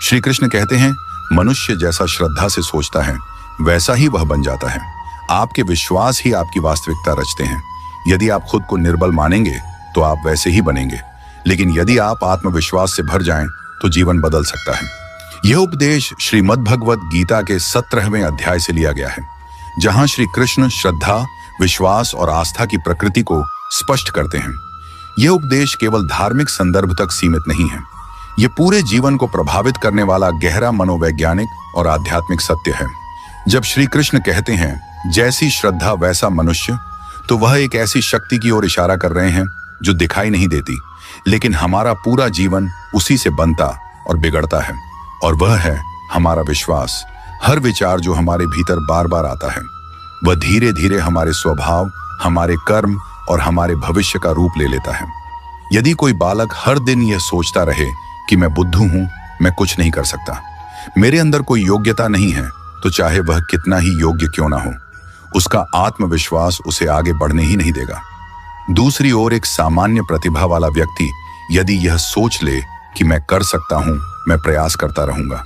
श्री कृष्ण कहते हैं, मनुष्य जैसा श्रद्धा से सोचता है वैसा ही वह बन जाता है। आपके विश्वास ही आपकी वास्तविकता रचते हैं। यदि आप खुद को निर्बल मानेंगे तो आप वैसे ही बनेंगे, लेकिन यदि आप आत्मविश्वास से भर जाएं तो जीवन बदल सकता है। यह उपदेश श्रीमद् भगवत गीता के 17वें अध्याय से लिया गया है, जहां श्री कृष्ण श्रद्धा, विश्वास और आस्था की प्रकृति को स्पष्ट करते हैं। यह उपदेश केवल धार्मिक संदर्भ तक सीमित नहीं है, यह पूरे जीवन को प्रभावित करने वाला गहरा मनोवैज्ञानिक और आध्यात्मिक सत्य है। जब श्री कृष्ण कहते हैं जैसी श्रद्धा वैसा मनुष्य, तो वह एक ऐसी शक्ति की ओर इशारा कर रहे हैं जो दिखाई नहीं देती, लेकिन हमारा पूरा जीवन उसी से बनता और बिगड़ता है, और वह है हमारा विश्वास। हर विचार जो हमारे भीतर बार बार आता है, वह धीरे धीरे हमारे स्वभाव, हमारे कर्म और हमारे भविष्य का रूप ले लेता है। यदि कोई बालक हर दिन यह सोचता रहे कि मैं बुद्धू हूं, मैं कुछ नहीं कर सकता, मेरे अंदर कोई योग्यता नहीं है, तो चाहे वह कितना ही योग्य क्यों ना हो, उसका आत्मविश्वास उसे आगे बढ़ने ही नहीं देगा। दूसरी ओर एक सामान्य प्रतिभा वाला व्यक्ति यदि यह सोच ले कि मैं कर सकता हूं, मैं प्रयास करता रहूंगा,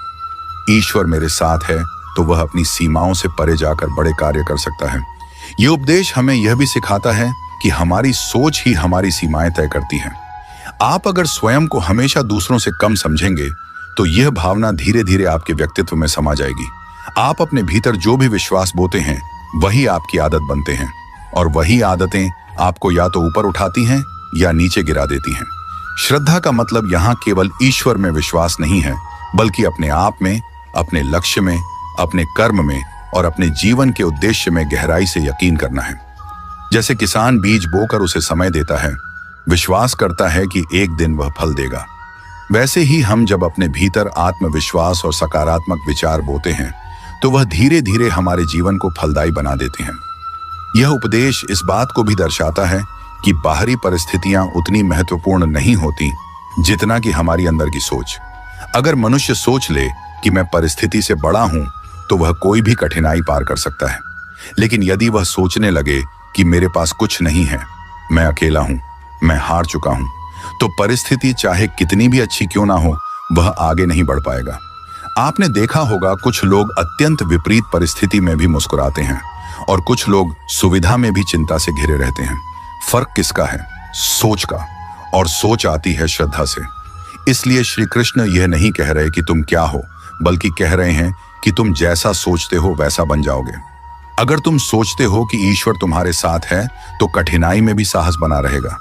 ईश्वर मेरे साथ है, तो वह अपनी सीमाओं से परे जाकर बड़े कार्य कर सकता है। यह उपदेश हमें यह भी सिखाता है कि हमारी सोच ही हमारी सीमाएं तय करती है। आप अगर स्वयं को हमेशा दूसरों से कम समझेंगे तो यह भावना धीरे धीरे आपके व्यक्तित्व में समा जाएगी। आप अपने भीतर जो भी विश्वास बोते हैं वही आपकी आदत बनते हैं, और वही आदतें आपको या तो ऊपर उठाती हैं या नीचे गिरा देती हैं। श्रद्धा का मतलब यहाँ केवल ईश्वर में विश्वास नहीं है, बल्कि अपने आप में, अपने लक्ष्य में, अपने कर्म में और अपने जीवन के उद्देश्य में गहराई से यकीन करना है। जैसे किसान बीज बोकर उसे समय देता है, विश्वास करता है कि एक दिन वह फल देगा, वैसे ही हम जब अपने भीतर आत्मविश्वास और सकारात्मक विचार बोते हैं तो वह धीरे धीरे हमारे जीवन को फलदायी बना देते हैं। यह उपदेश इस बात को भी दर्शाता है कि बाहरी परिस्थितियां उतनी महत्वपूर्ण नहीं होती जितना कि हमारी अंदर की सोच। अगर मनुष्य सोच ले कि मैं परिस्थिति से बड़ा हूं, तो वह कोई भी कठिनाई पार कर सकता है। लेकिन यदि वह सोचने लगे कि मेरे पास कुछ नहीं है, मैं अकेला हूं, मैं हार चुका हूं, तो परिस्थिति चाहे कितनी भी अच्छी क्यों ना हो, वह आगे नहीं बढ़ पाएगा। आपने देखा होगा, कुछ लोग अत्यंत विपरीत परिस्थिति में भी मुस्कुराते हैं और कुछ लोग सुविधा में भी चिंता से घिरे रहते हैं। फर्क किसका है? सोच का, और सोच आती है श्रद्धा से। इसलिए श्री कृष्ण यह नहीं कह रहे कि तुम क्या हो, बल्कि कह रहे हैं कि तुम जैसा सोचते हो वैसा बन जाओगे। अगर तुम सोचते हो कि ईश्वर तुम्हारे साथ है, तो कठिनाई में भी साहस बना रहेगा।